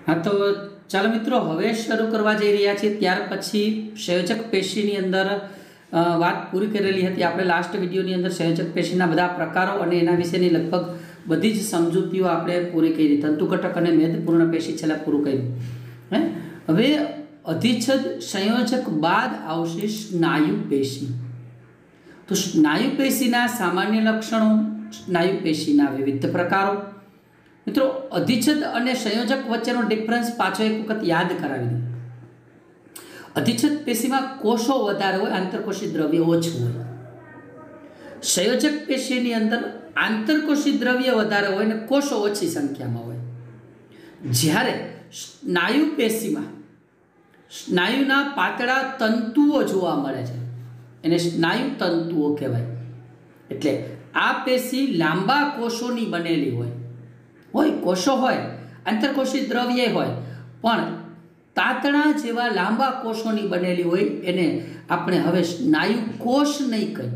हाँ तो ચાલો મિત્રો હવે શરૂ કરવા જઈ રહ્યા છીએ। ત્યાર પછી સંયોજક પેશીની અંદર વાત પૂરી કરેલી હતી આપણે લાસ્ટ વિડીયોની અંદર સંયોજક પેશીના બધા પ્રકારો અને એના વિશેની લગભગ બધી જ સમજૂતીઓ આપણે પૂરી કરી। તંતુઘટક અને મેદપૂર્ણ પેશી છેલ્લા પૂરું કર્યું હે। હવે અધિચ્છદ સંયોજક બાદ આવશે સ્નાયુ પેશી। તો સ્નાયુ પેશીના સામાન્ય લક્ષણો, સ્નાયુ પેશીના વિવિધ પ્રકારો। મિત્રો અધિચ્છદ અને સંયોજક વચ્ચેનો ડિફરન્સ પાછો એક વખત યાદ કરાવી દઈએ। અધિચ્છદ પેશીમાં કોષો વધારે હોય, આંતરકોષી દ્રવ્ય ઓછું હોય। સંયોજક પેશીની અંદર આંતરકોષી દ્રવ્ય વધારે હોય અને કોષો ઓછી સંખ્યામાં હોય। જ્યારે સ્નાયુ પેશીમાં સ્નાયુના પાતળા તંતુઓ જોવા મળે છે, એને સ્નાયુ તંતુઓ કહેવાય। એટલે આ પેશી લાંબા કોષોની બનેલી હોય, કોષો હોય, આંતરકોષી દ્રવ્ય હોય, પણ તાતણા જેવા લાંબા કોષોની બનેલી હોય। એને આપણે હવે સ્નાયુ કોષ નહીં કહીએ,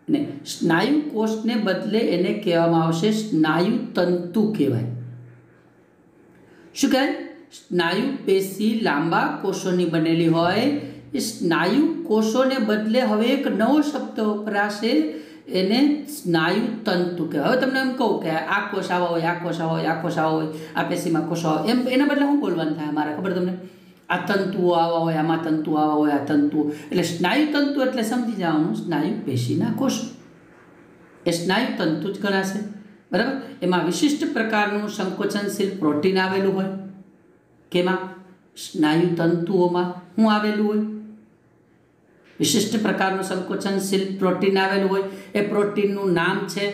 ને સ્નાયુ કોષને બદલે એને કહેવામાં આવશે સ્નાયુ તંતુ કહેવાય। શું કહેવાય? સ્નાયુ પેશી લાંબા કોષોની બનેલી હોય, એ સ્નાયુ કોષોને બદલે હવે એક નવો શબ્દ વપરાશે, એને સ્નાયુ તંતુ કહેવાય। હવે તમને એમ કહું કે આ કોષ આવા હોય, આ કોષ આવા હોય, આ કોષ આવા હોય, આ પેશીમાં કોષો આવે, એમ એના બદલે શું બોલવાનું થાય મારે ખબર તમને? આ તંતુઓ આવા હોય, આમાં તંતુ આવા હોય, આ તંતુઓ, એટલે સ્નાયુ તંતુ એટલે સમજી જવાનું સ્નાયુ પેશીના કોષો, એ સ્નાયુ તંતુ જ ગણાશે, બરાબર। એમાં વિશિષ્ટ પ્રકારનું સંકોચનશીલ પ્રોટીન આવેલું હોય। કેમાં? સ્નાયુ તંતુઓમાં શું આવેલું હોય? વિશિષ્ટ પ્રકારનું સંકોચનશીલ પ્રોટીન આવેલું હોય। એ પ્રોટીનનું નામ છે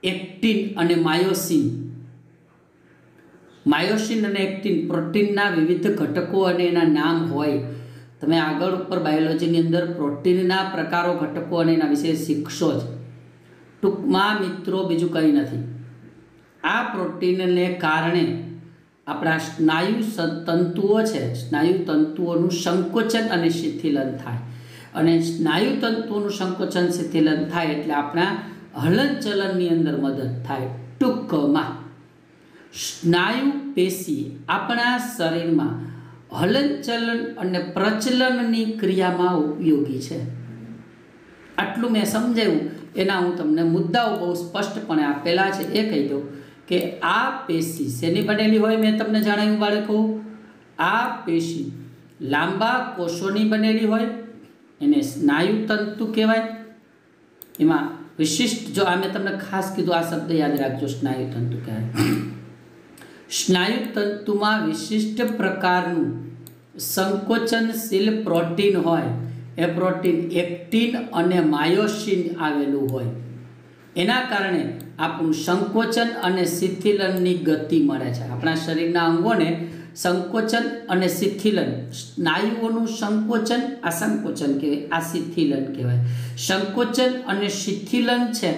એક્ટિન અને માયોસિન। માયોસિન અને એક્ટિન પ્રોટીનના વિવિધ ઘટકો અને એના નામ હોય। તમે આગળ ઉપર બાયોલોજીની અંદર પ્રોટીનના પ્રકારો, ઘટકો અને એના વિશે શીખશો જ। ટૂંકમાં મિત્રો બીજું કંઈ નથી, આ પ્રોટીનને કારણે આપણા સ્નાયુ તંતુઓ છે, સ્નાયુ તંતુઓનું સંકોચન અને શિથિલન થાય, અને સ્નાયુ તંતુઓનું સંકોચન શિથિલન થાય એટલે આપણા હલનચલનની અંદર મદદ થાય। ટૂંકમાં સ્નાયુ પેશી આપણા શરીરમાં હલનચલન અને પ્રચલનની ક્રિયામાં ઉપયોગી છે। આટલું મેં સમજાવ્યું, એના હું તમને મુદ્દાઓ બહુ સ્પષ્ટપણે આપેલા છે। એ કહી દઉં કે આ પેશી શેની બનેલી હોય? મેં તમને જણાવ્યું બાળકો, આ પેશી લાંબા કોષોની બનેલી હોય, એને સ્નાયુ તંતુ કહેવાય। એમાં વિશિષ્ટ, જો આ મેં તમને ખાસ કીધું, આ શબ્દ યાદ રાખજો, સ્નાયુ તંતુ કહેવાય। સ્નાયુ તંતુમાં વિશિષ્ટ પ્રકારનું સંકોચનશીલ પ્રોટીન હોય, એ પ્રોટીન એક્ટિન અને માયોસિન આવેલું હોય। એના કારણે આપણું સંકોચન અને શિથિલનની ગતિ મળે છે। આપણા શરીરના અંગોને સંકોચન અને શિથિલન, સ્નાયુઓનું સંકોચન, આ સંકોચન કહેવાય, આ શિથિલન કહેવાય। સંકોચન અને શિથિલન છે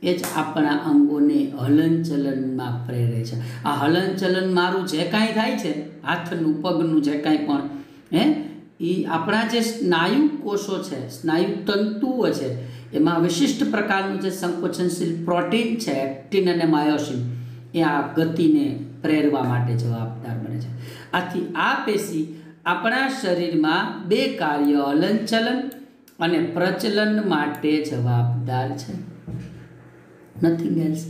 એ જ આપણા અંગોને હલનચલનમાં પ્રેરે છે। આ હલનચલન મારું જે કાંઈ થાય છે, હાથનું, પગનું, જે કાંઈ પણ એ આપણા જે સ્નાયુ કોષો છે, સ્નાયુ તંતુઓ છે, એમાં વિશિષ્ટ પ્રકારનું જે સંકોચનશીલ પ્રોટીન છે એક્ટિન અને માયોસિન, એ આ ગતિને પ્રેરવા માટે જવાબદાર બને છે। આથી આ પેશી આપણા શરીરમાં બે કાર્ય, હલનચલન અને પ્રચલન માટે જવાબદાર છે, નથિંગ એલ્સ।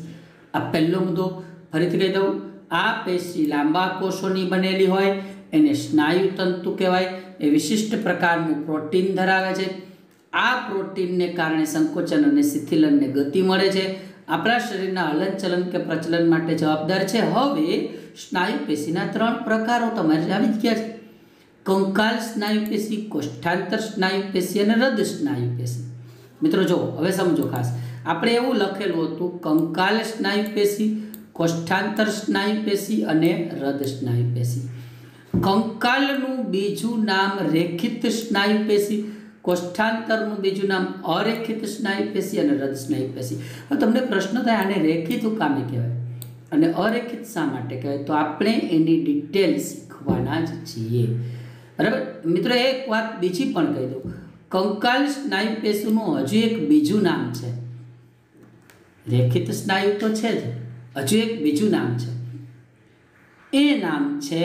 આ પહેલો મુદ્દો ફરીથી કહી દઉં, આ પેશી લાંબા કોષોની બનેલી હોય, એને સ્નાયુ તંતુ કહેવાય। એ વિશિષ્ટ પ્રકારનું પ્રોટીન ધરાવે છે। આ પ્રોટીનને કારણે સંકોચન અને શિથિલનને ગતિ મળે છે, આપણા શરીરના હલનચલન કે પ્રચલન માટે જવાબદાર છે। હવે સ્નાયુ પેશીના 3 પ્રકારો તમારે આવી જ ગયા છે: કંકાલ સ્નાયુ પેશી, કોષ્ઠાંતર સ્નાયુ પેશી અને હૃદ સ્નાયુ પેશી। મિત્રો જો હવે સમજો ખાસ, આપણે એવું લખેલું હતું કંકાલ સ્નાયુ પેશી, કોષ્ઠાંતર સ્નાયુ પેશી અને હૃદ સ્નાયુ પેશી। કંકાલનું બીજું નામ રેખિત સ્નાયુ પેશી, કોષ્ઠાંતરનું બીજું નામ અરેખિત સ્નાયુ પેશી અને હૃદ સ્નાયુ પેશી। હવે તમને પ્રશ્ન થાય, આને રેખિત કામે કહેવાય અને અરેખિત શા માટે કહેવાય? તો આપણે એની ડિટેલ શીખવાના જ છીએ, બરાબર મિત્રો। એક વાત બીજી પણ કહી દઉં, કંકાલ સ્નાયુ પેશીનું હજુ એક બીજું નામ છે, રેખિત સ્નાયુ તો છે જ, હજુ એક બીજું નામ છે, એ નામ છે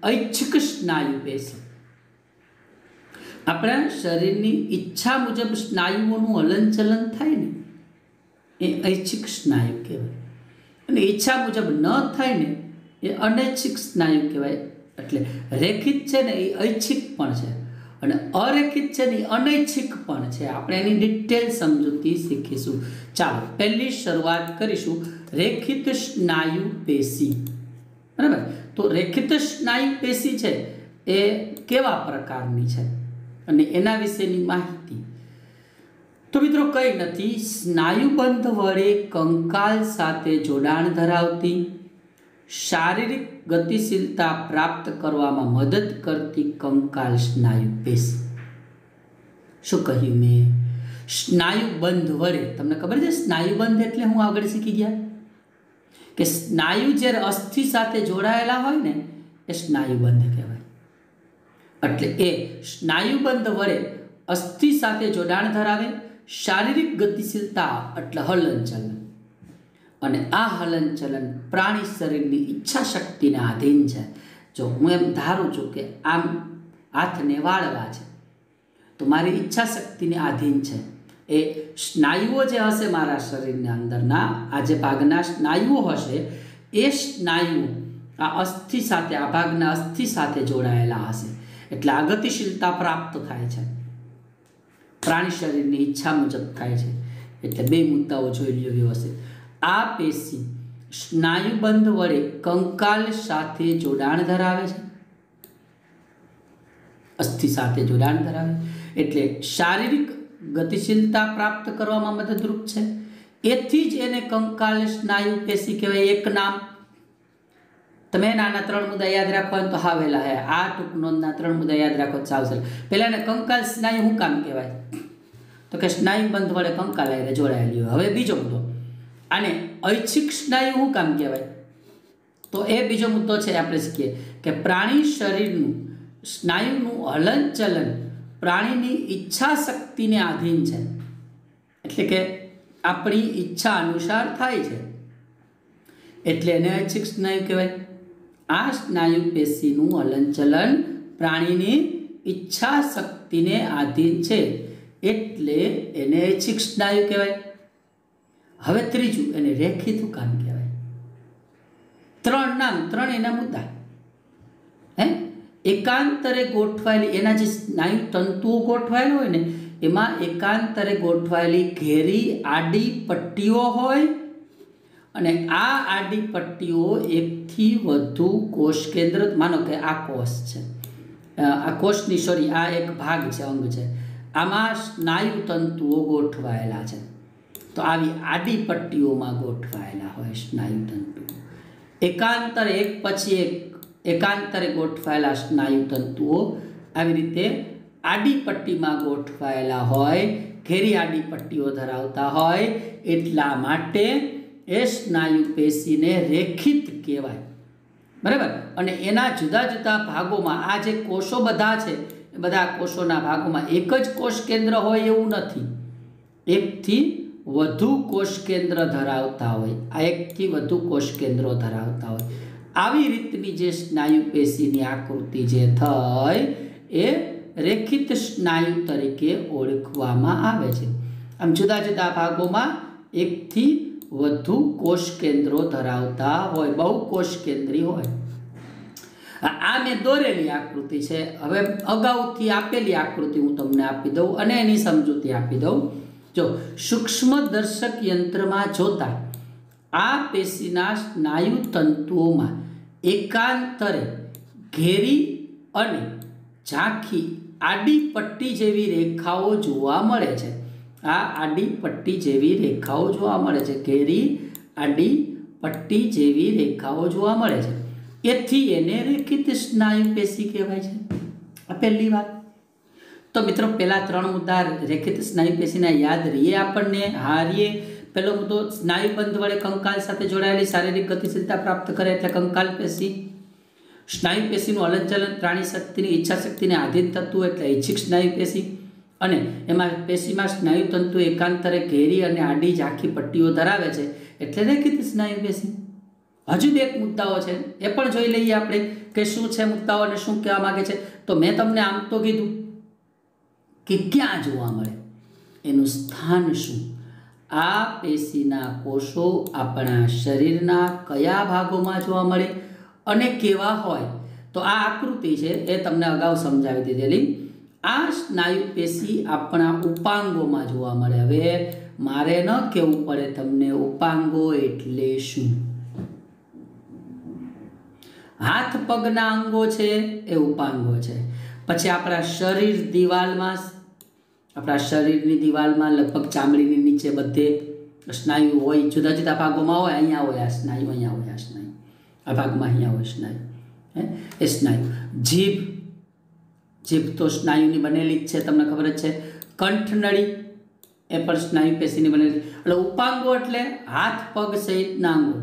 ઐચ્છિક સ્નાયુ પેશી. આપણા શરીરની ઈચ્છા મુજબ સ્નાયુઓનું હલનચલન થાય ને એ ઐચ્છિક સ્નાયુ કહેવાય, અને ઈચ્છા મુજબ ન થાય ને એ અનૈચ્છિક સ્નાયુ કહેવાય. એટલે રેખિત છે ને એ ઐચ્છિક પણ છે અને અરેખિત છે ને એ અનૈચ્છિક પણ છે. આપણે એની ડિટેલ સમજૂતી શીખીશું. ચાલો પહેલી શરૂઆત કરીશું રેખિત સ્નાયુ પેશી. બરાબર, તો રેખિત સ્નાયુ પેશી છે એ કેવા પ્રકારની છે અને એના વિશેની માહિતી. તો મિત્રો કંઈ નથી, સ્નાયુબંધ વડે કંકાલ સાથે જોડાણ ધરાવતી, શારીરિક ગતિશીલતા પ્રાપ્ત કરવામાં મદદ કરતી કંકાલ સ્નાયુ પેશી. શું કહ્યું મેં? સ્નાયુબંધ વડે. તમને ખબર છે સ્નાયુબંધ એટલે હું આગળ શીખી ગયા કે સ્નાયુ જ્યારે અસ્થિ સાથે જોડાયેલા હોય ને એ સ્નાયુબંધ કહેવાય. એટલે એ સ્નાયુબંધ વડે અસ્થિ સાથે જોડાણ ધરાવે, શારીરિક ગતિશીલતા એટલે હલનચલન, અને આ હલનચલન પ્રાણી શરીરની ઈચ્છા શક્તિને આધીન છે. જો હું એમ ધારું છું કે આમ હાથને વાળવા છે તો મારી ઈચ્છા શક્તિને આધીન છે. એ સ્નાયુઓ જે હશે મારા શરીરના અંદરના આ જે ભાગના સ્નાયુઓ હશે એ સ્નાયુઓ આ અસ્થિ સાથે, આ ભાગના અસ્થિ સાથે જોડાયેલા હશે. એટલે આ ગતિશીલતા પ્રાપ્ત થાય છે, પ્રાણી શરીરની ઈચ્છા મુજબ થાય છે. એટલે બે મુદ્દાઓ જોઈ લ્યો વ્યવસ્થિત. આ પેશી સ્નાયુબંધ વડે કંકાલ સાથે જોડાણ ધરાવે છે, અસ્થિ સાથે જોડાણ ધરાવે એટલે શારીરિક ગતિશીલતા પ્રાપ્ત કરવામાં મદદરૂપ છે. એથી જ એને કંકાલ સ્નાયુ પેશી કહેવાય. એક નામ તમે નાના 3 મુદ્દા યાદ રાખવા તો હાવેલા હે. આ ટૂંક નોંધના 3 મુદ્દા યાદ રાખો તો સાવ સરળ. પહેલા એને કંકાલ સ્નાયુ શું કામ કહેવાય? તો કે સ્નાયુબંધ વડે કંકાલ હારે જોડાયેલી હોય. હવે બીજો મુદ્દો, આને ઐચ્છિક સ્નાયુ શું કામ કહેવાય? તો એ બીજો મુદ્દો છે. આપણે શીખીએ કે પ્રાણી શરીરનું સ્નાયુનું હલનચલન પ્રાણીની ઈચ્છા શક્તિને આધીન છે. એટલે કે આપણી ઈચ્છા અનુસાર થાય છે એટલે એને ઐચ્છિક સ્નાયુ કહેવાય. આ સ્નાયુ પેશીનું હલનચલન પ્રાણીની ઈચ્છા શક્તિને આધીન છે એટલે એને ઐચ્છિક સ્નાયુ કહેવાય. હવે ત્રીજું, એને રેખિત કામ કહેવાય. 3 નામ, 3 એના મુદ્દા. એકાંતરે ગોઠવાયેલી એના જે સ્નાયુ તંતુઓ ગોઠવાયેલા હોય ને એમાં એકાંતરે ગોઠવાયેલી ઘેરી આડી પટ્ટીઓ હોય, અને આ આડી પટ્ટીઓ એકથી વધુ કોષ કેન્દ્ર, માનો કે આ કોષ છે, આ કોષની સોરી આ એક ભાગ છે, અંગ છે, આમાં સ્નાયુ તંતુઓ ગોઠવાયેલા છે. તો આવી આડી પટ્ટીઓમાં ગોઠવાયેલા હોય સ્નાયુ તંતુઓ. એકાંતરે એક પછી એક એકાંતરે ગોઠવાયેલા સ્નાયુ તંતુઓ આવી રીતે આડી પટ્ટીમાં ગોઠવાયેલા હોય, ઘેરી આડી પટ્ટીઓ ધરાવતા હોય, એટલા માટે એ સ્નાયુ પેશીને રેખિત કહેવાય. બરાબર. અને એના જુદા જુદા ભાગોમાં આ જે કોષો બધા છે એ બધા કોષોના ભાગોમાં એક જ કોષ કેન્દ્ર હોય એવું નથી. એકથી વધુ કોષ કેન્દ્ર ધરાવતા હોય, આ એકથી વધુ કોષ કેન્દ્રો ધરાવતા હોય. આવી રીતની જે સ્નાયુ પેશીની આકૃતિ જે થઈ એ રેખિત સ્નાયુ તરીકે ઓળખવામાં આવે છે. આમ જુદા જુદા ભાગોમાં એકથી વધુ કોષ કેન્દ્રો ધરાવતા હોય, બહુ કોષ કેન્દ્રી હોય. આ મેં દોરેલી આકૃતિ છે. હવે અગાઉથી આપેલી આકૃતિ હું તમને આપી દઉં અને એની સમજૂતી આપી દઉં. જો સૂક્ષ્મ દર્શક યંત્રમાં જોતા આ પેશીના સ્નાયુ તંતુઓમાં એકાંતરે ઘેરી અને ઝાંખી આડી પટ્ટી જેવી રેખાઓ જોવા મળે છે. આ આડી પટ્ટી જેવી રેખાઓ જોવા મળે છે, ઘેરી આડી પટ્ટી જેવી રેખાઓ જોવા મળે છે. એથી એને રેખિત સ્નાયુ પેશી કહેવાય છે. આ પહેલી વાત. તો મિત્રો પહેલા 3 મુદ્દા રેખિત સ્નાયુ પેશીના યાદ રહીએ આપણને? હા રહીએ. પહેલો મુદ્દો, સ્નાયુબંધ વડે કંકાલ સાથે જોડાયેલી શારીરિક ગતિશીલતા પ્રાપ્ત કરે એટલે કંકાલ પેશી. સ્નાયુ પેશીનું હલનચલન પ્રાણી શક્તિની ઈચ્છા શક્તિને આધીન થતું એટલે ઐચ્છિક સ્નાયુ પેશી. અને એમાં પેશીમાં સ્નાયુ તંતુ એકાંતરે ઘેરી અને આડી ઝાંખી પટ્ટીઓ ધરાવે છે એટલે રેખિત સ્નાયુ પેશી. हजू बे एक मुद्दाओ छे ए पण जोई लईए आपणे के शुं छे मुद्दाओ अने शुं कहेवा मांगे छे। तो मैं तमने आम तो कीधुं के क्यां जोवा मळे, एनुं स्थान शुं। आ पेशीना कोषो आपणा शरीरना कया भागोमां जोवा मळे अने केवा होय। तो आ आकृति छे ए तमने अगाऊ समजावी दीधेली। आ स्नायु पेशी आपणा उपांगोमां जोवा मळे। हवे मारे न कहेवुं पड़े तमने उपांगो एटले शुं। हाथ पगना अंगो छे ए उपांगो छे। पछी आपणा शरीर दीवालमां, आपणा शरीरनी दीवालमां लगभग चामड़ीनी नीचे बधे स्नायु होय, जुदा जुदा भागोमां होय। अहींया होय आ स्नायु, अहींया होय आ स्नायु, आ भागमां अहींया होय स्नायु, ए स्नायु। जीभ, जीभ तो स्नायुनी बनेली ज छे, तमने खबर ज छे। कंठनળી ए पण स्नायु पेशीनी बनेली। એટલે ઉપાંગો એટલે હાથ પગ સહિતના અંગો।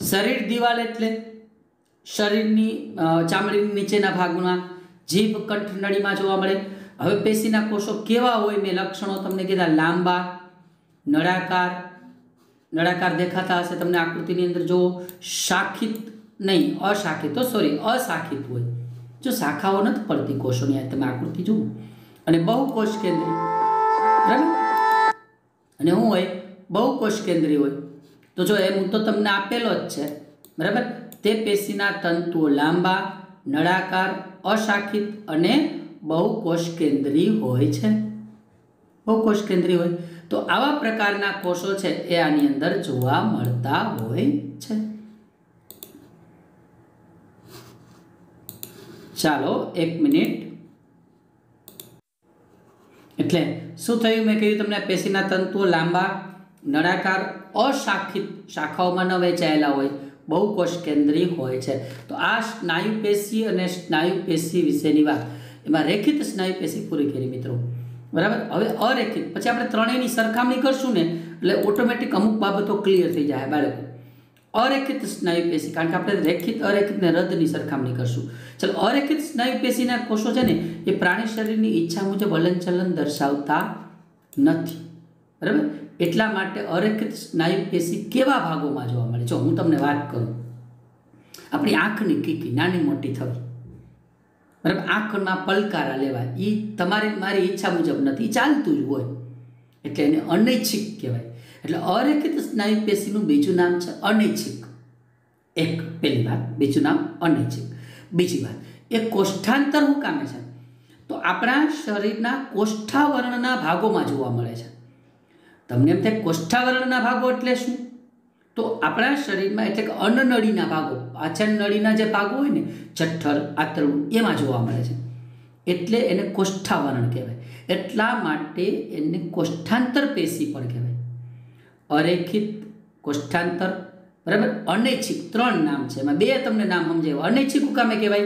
શરીર દિવાલ એટલે શરીરની ચામડીની નીચેના ભાગમાં જીભ કંઠનળીમાં જોવા મળે। હવે પેશીના કોષો કેવા હોય મેં લક્ષણો તમને કીધા। લાંબા, નળાકાર, નળાકાર દેખાતા હશે તમને આકૃતિની અંદર જો। શાખિત નહીં, અશાખિત, તો સોરી અશાખિત હોય, जो शाखाओ नहीं पड़ती कोषोनी, तमे आकृति जुओ। अने बहुकोष केंद्री, बराबर, अने हुं होय बहुकोष केंद्री होय। तो जो ए मुद्दो तमने आपेलो ज छे, बराबर। ते पेशीना तंतुओ लांबा, नळाकार, अशाखित अने बहुकोष केंद्री होय छे। बहुकोष केंद्री होय तो आवा प्रकारना कोषो छे ए आनी अंदर जोवा मळता होय छे। चालो एक मिनिट। એટલે શું થયું મેં કહ્યું તમને પેશીના તંતુઓ લાંબા, નળાકાર, અશાખિત શાખાઓમાં ન વહેંચાયેલા હોય, બહુકોષ કેન્દ્રી હોય છે। તો આ સ્નાયુ પેશી અને સ્નાયુ પેશી વિશેની વાત, એમાં રેખિત સ્નાયુ પેશી પૂરી કરી મિત્રો, બરાબર। હવે અરેખિત, પછી આપણે ત્રણેયની સરખામણી કરશું ને એટલે ઓટોમેટિક અમુક બાબતો ક્લિયર થઈ જાય બાળકો। अरेखित स्नायु पेशी, कारण के आपणे रेखित अरेखित ने रद्दनी सरखामणी करशुं। चलो, अरेखित स्नायु पेशीना कोषो छे ने ए प्राणी शरीरनी इच्छा मुजब हलनचलन दर्शावता नथी, बराबर। एटला माटे अरेखित स्नायु पेशी केवा भागोमां जोवा मळे। जो हुं तमने वात करूं, आपणी आंखनी कीकी नानी मोटी थवी, बराबर, आंखमां पलकारा लेवा, ई तमारी मारी इच्छा मुजब नथी, चालतुं ज होय, एटले एने अनैच्छिक कहेवाय। એટલે અરેખિત સ્નાયુ પેશીનું બીજું નામ છે અનૈચ્છિક। એક પહેલી વાત, બીજું નામ અનૈચ્છિક। બીજી વાત, એ કોષ્ઠાંતર હું કામે છે તો આપણા શરીરના કોષ્ઠાવર્ણના ભાગોમાં જોવા મળે છે। તમને એમ થાય કોષ્ઠાવર્ણના ભાગો એટલે શું? તો આપણા શરીરમાં એટલે કે અન્નનળીના ભાગો, પાચન નળીના જે ભાગો હોય ને, જઠર, આંતરડું, એમાં જોવા મળે છે, એટલે એને કોષ્ઠાવરણ કહેવાય। એટલા માટે એને કોષ્ઠાંતર પેશી પણ કહેવાય। अरेखित, कोष्ठांतर, बराबर, अनैच्छिक, त्रण नाम है। एमां बे तमने नाम समजाव्या। अनैच्छिक कामे कहेवाय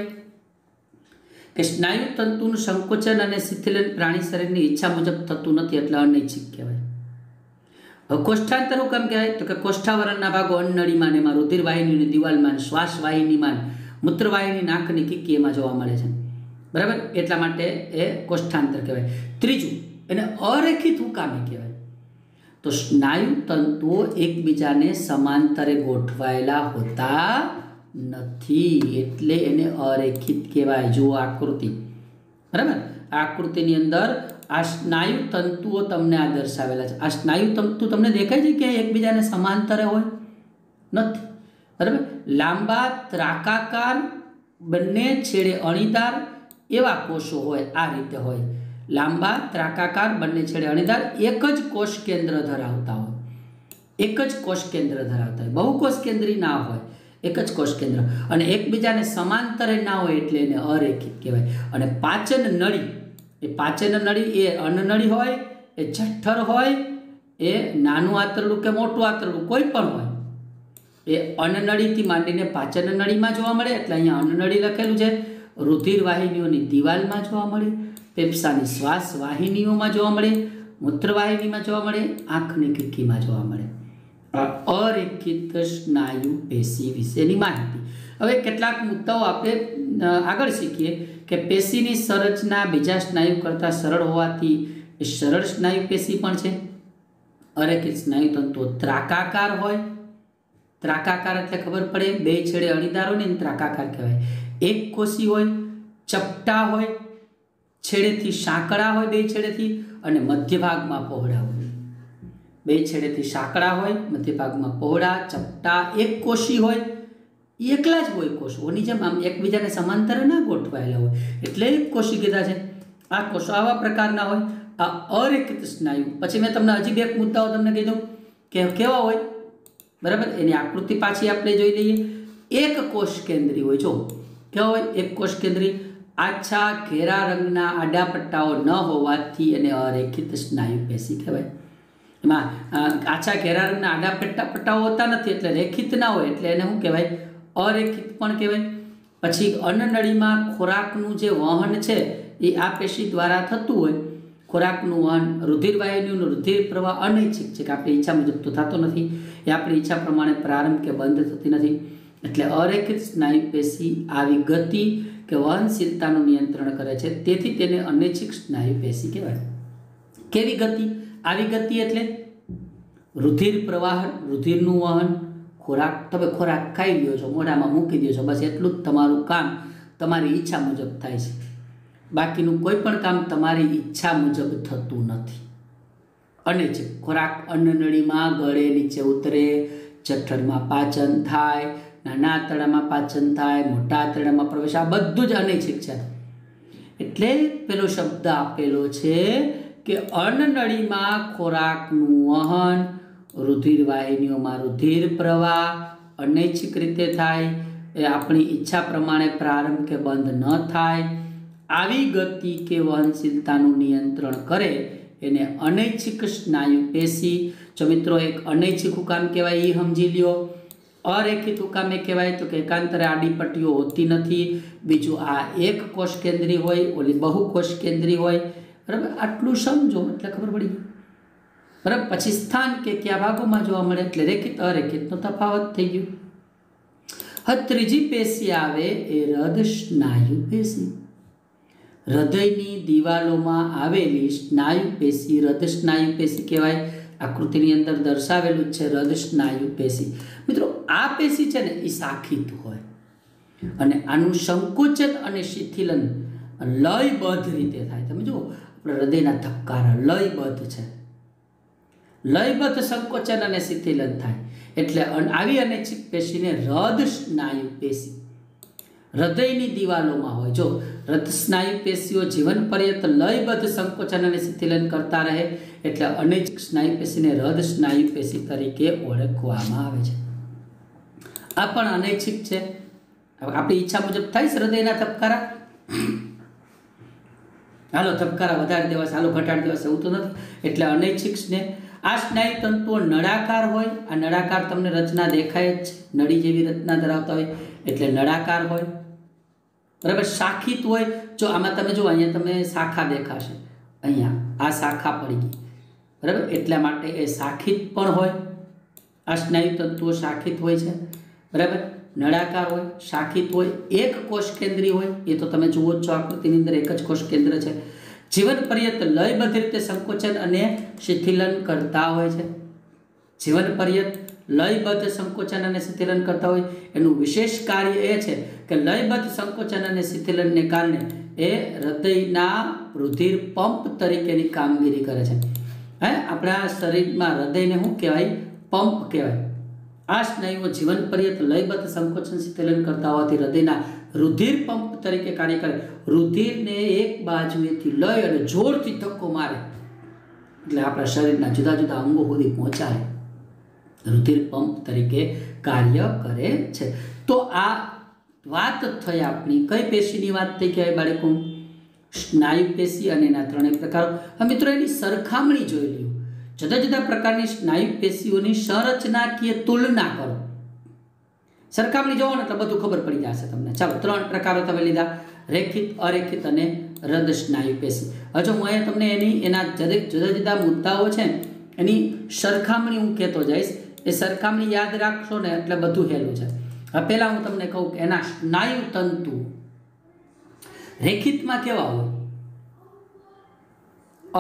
के स्नायु तंतुनुं संकोचन अने शिथिलन प्राणी शरीरनी इच्छा मुजब थतुं नथी, एटले अनैच्छिक कहेवाय। हवे कोष्ठांतर काम कहेवाय तो के कोष्ठावरणना भागो अन्ननळीमां ने एमां रुधिरवाहिनीनी दीवालमां, श्वासवाहिनीमां, मूत्रवाहिनी, नाकनी कीकी एमां जोवा मळे छे, बराबर। एटला माटे ए कोष्ठांतर कहेवाय। त्रीजुं, एने अरेखित कामे कहेवाय तो स्नायु तंतुओ एकबीजाने समांतरे गोठवायेला होता नथी, एटले एने अरेखित कहेवाय। जो आकृति, बराबर, आकृतिनी अंदर आ स्नायु तंतुओ तमने आ दर्शावेला छे। आ स्नायु तंतु तमने देखाय छे के एकबीजाने समांतरे होय नथी, बराबर। लांबा, ત્રાકાકાર, बंने छेड़े अणीदार एवा कोषो होय, आ रीते होय। लांबा, ત્રાકાકાર, बंने छेड़े अणीदार, एक ज कोष केंद्र धरावता होय, एक ज कोष केंद्र धरावता होय, बहुकोष केंद्री ना होय, एक ज कोष केंद्र, अने एकबीजाने समांतरे ना होय एटले एने अरेखित कहेवाय। अने पाचन नળી, ए पाचन नળી ए अन्ननળી होय, ए जठर होय, ए नानुं आंतरडું के मोटुं आंतरडું कोई पण होय, ए अन्ननળીથી માંડીને पाचन नળીમાં જોવા મળે, એટલે અહીંયા अन्ननળી લખેલું છે। रुधिरवाहिनीओनी दीवालमां जोवा मळे, फेफसानी श्वास वाहिनीओमां जोवा मळे, मूत्रवाहिनीमां जोवा मळे, आंखनी कीकीमां जोवा मळे। अरेखित स्नायु पेशी विशेनी माहिती। हवे કેટલાક મુદ્દાઓ આપણે આગળ શીખીએ કે પેશીની સંરચના બીજા સ્નાયુ કરતાં સરળ હોવાથી એ સરળ સ્નાયુ પેશી પણ છે। અરેખિત સ્નાયુ તંતુઓ ત્રાકાકાર હોય, ત્રાકાકાર એટલે ખબર પડે, બે છેડે અણીદાર હોય ને ત્રાકાકાર કહેવાય. એક કોષી હોય, ચપટા હોય, છેડેથી સાંકડા હોય બે છેડેથી, અને મધ્ય ભાગમાં પહોળા હોય. બે છેડેથી સાંકડા હોય, મધ્ય ભાગમાં પહોળા, ચપટા, એક કોષી હોય, એકલા જ હોય કોષો, ઓની જેમ આમ એકબીજાને સમાંતરે ના ગોઠવાયેલા હોય, એટલે એક કોષી કીધા છે. આ કોષો આવા પ્રકારના હોય. આ અરેખિત સ્નાયુ. પછી મેં તમને હજી બે મુદ્દાઓ તમને કીધું કે કેવા હોય, બરાબર? એની આકૃતિ પાછી આપણે જોઈ લઈએ. એક કોષ કેન્દ્રી હોય. જો કેવા હોય? એક કોષ કેન્દ્રી. આછા ઘેરા રંગના આડા પટ્ટાઓ ન હોવાથી એને અરેખિત સ્નાયુ પેશી કહેવાય. એમાં આછા ઘેરા રંગના આડા પટ્ટાઓ હોતા નથી એટલે રેખિત ના હોય, એટલે એને શું કહેવાય? અરેખિત પણ કહેવાય. પછી અન્નનળીમાં ખોરાકનું જે વહન છે એ આ પેશી દ્વારા થતું હોય. ખોરાકનું વહન, રુધિરવાહિનીનું રુધિર પ્રવાહ અનૈચ્છિક છે કે આપણી ઈચ્છા મુજબ તો થતો નથી, એ આપણી ઈચ્છા પ્રમાણે પ્રારંભ કે બંધ થતી નથી. એટલે અરેખિત સ્નાયુ પેશી આવી ગતિ કે વહનશીલતાનું નિયંત્રણ કરે છે, તેથી તેને અનૈચ્છિક સ્નાયુ પેશી કહેવાય. કેવી ગતિ? આવી ગતિ એટલે રુધિર પ્રવાહ, રુધિરનું વહન, ખોરાક, તમે ખોરાક ખાઈ લ્યો છો, મોઢામાં મૂકી દો છો, બસ એટલું જ તમારું કામ તમારી ઈચ્છા મુજબ થાય છે. બાકીનું કોઈ પણ કામ તમારી ઈચ્છા મુજબ થતું નથી. અનૈચ્છિક. ખોરાક અન્નનળીમાં ગળે નીચે ઉતરે, જઠરમાં પાચન થાય, નાના આંતરડામાં પાચન થાય, મોટા આંતરડામાં પ્રવેશ, આ બધું જ અનૈચ્છિક છે. એટલે પેલો શબ્દ આપેલો છે કે અન્નનળીમાં ખોરાકનું વહન, રુધિર વાહિનીઓમાં રુધિર પ્રવાહ અનૈચ્છિક રીતે થાય, એ આપણી ઈચ્છા પ્રમાણે પ્રારંભ કે બંધ ન થાય, આવી ગતિ કે વહનશીલતાનું નિયંત્રણ કરે એને અનૈચ્છિક સ્નાયુ પેશી. જો મિત્રો એક અનૈચ્છિક હુકામ કહેવાય એ સમજી લ્યો. અરેખિત હુકામ એ કહેવાય તો કે એકાંતરે આડી પટ્ટીઓ હોતી નથી. બીજું આ એક કોષ કેન્દ્રી હોય, ઓલી બહુ કોષ કેન્દ્રી હોય. બરાબર? આટલું સમજો એટલે ખબર પડી ગઈ. બરાબર? પછી સ્થાન કે કયા ભાગોમાં જોવા મળે એટલે રેખિત અરેખિતનો તફાવત થઈ ગયો. હવે ત્રીજી પેશી આવે એ હૃદ સ્નાયુ પેશી. હૃદયની દિવાલોમાં આવેલી સ્નાયુ પેશી હૃદ સ્નાયુ પેશી કહેવાય. આકૃતિની અંદર દર્શાવેલું છે હૃદ સ્નાયુ પેશી. મિત્રો આ પેશી છે ને એ શાખિત હોય અને આનું સંકોચન અને શિથિલન લયબદ્ધ રીતે થાય. તમે જુઓ આપણે હૃદયના ધબકારા લયબદ્ધ છે, લયબદ્ધ સંકોચન અને શિથિલન થાય એટલે આવી અનૈચ્છિક પેશીને હૃદ સ્નાયુ પેશી. હૃદયની દિવાલોમાં હોય. જો હૃદ સ્નાયુ પેશીઓ જીવન પર્યંત લયબદ્ધ સંકોચન અને શિથિલન કરતા રહે એટલે અનૈચ્છિક સ્નાયુ પેશીને હૃદ સ્નાયુ પેશી તરીકે ઓળખવામાં આવે છે. આ પણ અનૈચ્છિક છે. આપણી ઈચ્છા મુજબ થાય છે હૃદયના ધબકારા, હાલો ધબકારા વધારી દેવા છે, હાલો ઘટાડી દેવા છે, એવું તો નથી. એટલે અનૈચ્છિક ને આ સ્નાયુ તંતુઓ નળાકાર હોય. આ નળાકાર તમને રચના દેખાય જ છે, નળી જેવી રચના ધરાવતા હોય એટલે નળાકાર હોય. બરાબર? શાખિત હોય. જો આમાં તમે જો અહીંયા તમે શાખા દેખાશે, અહીંયા આ શાખા પડી ગઈ, બરાબર? એટલા માટે એ શાખિત પણ હોય. આ સ્નાયુ તંતુઓ શાખિત હોય છે, બરાબર? નળાકાર હોય, શાખિત હોય, એક કોષ કેન્દ્રી હોય. એ તો તમે જુઓ જ છો આકૃતિની અંદર એક જ કોષ કેન્દ્ર છે. જીવન પર્યંત લયબદ્ધ રીતે સંકોચન અને શિથિલન કરતા હોય છે. જીવન પર્યંત લયબદ્ધ સંકોચન અને શિથિલન કરતા હોય. એનું વિશેષ કાર્ય એ છે કે લયબદ્ધ સંકોચન અને શિથિલનને કારણે એ હૃદયના રુધિર પંપ તરીકેની કામગીરી કરે છે. આપણા શરીરમાં હૃદયને શું કહેવાય? પંપ કહેવાય. આ સ્નાયુઓ જીવન પર્યંત લયબદ્ધ સંકોચન શિથિલન કરતા હોવાથી હૃદયના રુધિર પંપ તરીકે કાર્ય કરે. રુધિરને એક બાજુએથી લઈ અને જોરથી ધક્કો મારે એટલે આપણા શરીરના જુદા જુદા અંગો સુધી પહોંચાડે, રુધિર પંપ તરીકે કાર્ય કરે છે. તો આ વાત થઈ આપણી કઈ પેશીની વાત થઈ કહેવાય બાળકો? સ્નાયુ પેશી અને એના ત્રણેય પ્રકારો. હવે મિત્રો એની સરખામણી જોઈ લ્યો. જુદા જુદા પ્રકારની સ્નાયુ પેશીઓની સંરચનાકીય તુલના કરો. સરખામણી જોવો ને એટલે બધું ખબર પડી જશે તમને. ચાલો, ત્રણ પ્રકારો તમે લીધા, રેખિત, અરેખિત અને હૃદ સ્નાયુ પેશી. હજુ હું અહીંયા તમને એના દરેક જુદા જુદા મુદ્દાઓ છે એની સરખામણી હું કહેતો જઈશ. એ સરખામણી યાદ રાખશો ને એટલે બધું હેલું છે. હવે પહેલાં હું તમને કહું કે એના સ્નાયુ તંતુ રેખિતમાં કેવા હોય?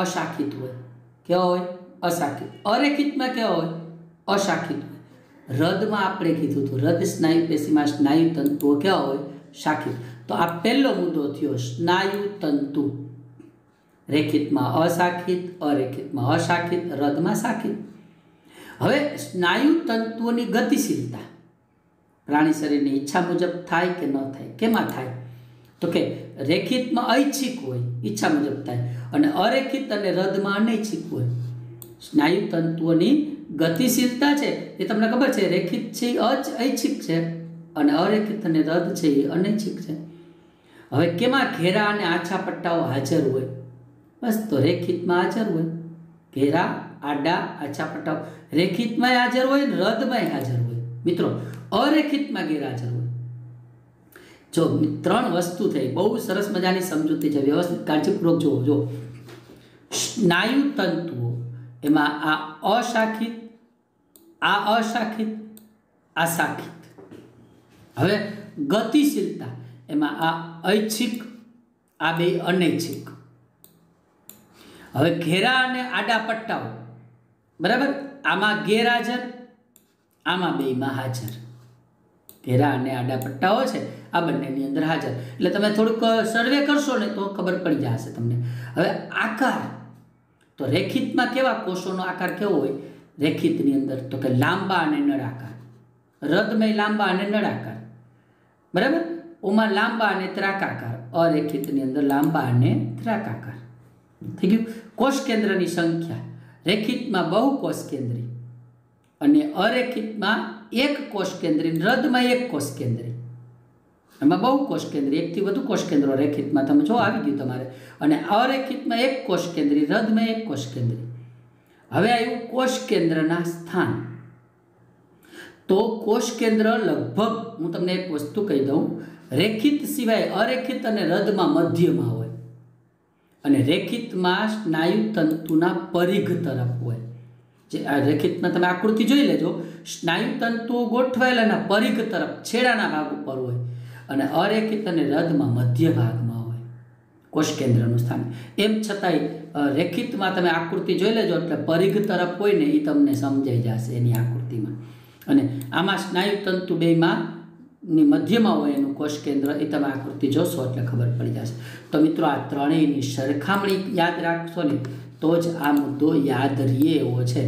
અશાખિત હોય. કેવા હોય? અશાખિત. અરેખિતમાં કેવા હોય? અશાખિત હોય. હૃદમાં આપણે કીધું હતું હૃદ સ્નાયુ પેશીમાં સ્નાયુ તંતુઓ કેવા હોય? શાખિત. તો આ પહેલો મુદ્દો થયો, સ્નાયુ તંતુ રેખિતમાં અશાખિત, અરેખિતમાં અશાખિત, હૃદમાં શાખિત. હવે સ્નાયુ તંતુઓની ગતિશીલતા પ્રાણી શરીરની ઈચ્છા મુજબ થાય કે ન થાય? કેમાં થાય? તો કે રેખિતમાં ઐચ્છિક હોય, ઈચ્છા મુજબ થાય, અને અરેખિત અને હૃદમાં અનૈચ્છિક હોય. સ્નાયુ તંતુઓની ગતિશીલતા છે એ તમને ખબર છે, રેખિત છે ઐચ્છિક છે અને અરેખિત અને હૃદ છે એ અનૈચ્છિક છે. હવે કેમાં ઘેરા અને આછા પટ્ટાઓ હાજર હોય? બસ તો રેખિતમાં હાજર હોય, ઘેરા આડા આછા પટ્ટાઓ રેખિતમાં હાજર હોય, હૃદમાં હાજર હોય. મિત્રો અરેખિતમાં ગેરહાજર હોય. જો 3 વસ્તુ થઈ, બહુ સરસ મજાની સમજૂતી છે, વ્યવસ્થિત કાળજીપૂર્વક જુઓ. જો સ્નાયુ તંતુઓ એમાં આ અશાખિત, આ અશાખિત, આ શાખિત. હવે ગતિશીલતા એમાં આ ઐચ્છિક, આ બે અનૈચ્છિક. હવે ઘેરા અને આડા પટ્ટાઓ, બરાબર, આમાં ગેરહાજર, આમાં બેમાં હાજર. ઘેરા અને આડા પટ્ટાઓ છે આ બંનેની અંદર હાજર. એટલે તમે થોડુંક સર્વે કરશો ને તો ખબર પડી જશે તમને. હવે આકાર, તો રેખિતમાં કેવા કોષોનો આકાર કેવો હોય? રેખિતની અંદર તો કે લાંબા અને નળાકાર, હૃદમય લાંબા અને નળાકાર, બરાબર, ઓમાં લાંબા અને ત્રાકાકાર, અરેખિતની અંદર લાંબા અને ત્રાકાકાર. થઈ ગયું. કોષ કેન્દ્રની સંખ્યા રેખિતમાં બહુ કોષ કેન્દ્રી અને અરેખિતમાં એક કોષ કેન્દ્રી, હૃદમાં એક કોષ કેન્દ્રી. એમાં બહુ કોષ કેન્દ્રી, એકથી વધુ કોષ કેન્દ્રો રેખિતમાં તમે જો આવી ગયું તમારે, અને અરેખિતમાં એક કોષ કેન્દ્રી, હૃદમાં એક કોષ કેન્દ્રી. હવે આવ્યું કોષ કેન્દ્રના સ્થાન. તો કોષ કેન્દ્ર લગભગ હું તમને એક વસ્તુ કહી દઉં, રેખિત સિવાય અરેખિત અને હૃદમાં મધ્યમાં હોય, અને રેખિતમાં સ્નાયુ તંતુના પરિઘ તરફ હોય. જે આ રેખિતમાં તમે આકૃતિ જોઈ લેજો, સ્નાયુ તંતુઓ ગોઠવાયેલાના પરિઘ તરફ છેડાના ભાગ ઉપર હોય, અને અરેખિત અને હૃદમાં મધ્ય ભાગમાં હોય કોષ કેન્દ્રનું સ્થાન. એમ છતાંય રેખિતમાં તમે આકૃતિ જોઈ લેજો એટલે પરિઘ તરફ હોય ને એ તમને સમજાઈ જશે એની આકૃતિમાં. અને આમાં સ્નાયુ તંતુ બેમાં ની મધ્યમાં હોય એનું કોષ કેન્દ્ર, એ તમે આકૃતિ જોશો એટલે ખબર પડી જશે. તો મિત્રો આ ત્રણેયની સરખામણી યાદ રાખશો ને તો જ આ મુદ્દો યાદ રહીએ એવો છે,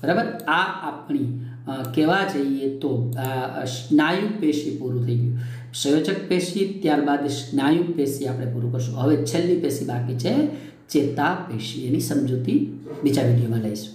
બરાબર. આ આપણી કહેવા જઈએ તો સ્નાયુ પેશી પૂરું થઈ ગયું. સંયોજક પેશી, ત્યારબાદ સ્નાયુ પેશી આપણે પૂરું કરશું. હવે છેલ્લી પેશી બાકી છે ચેતા પેશી. એની સમજૂતી બીજા વિડીયોમાં લઈશું.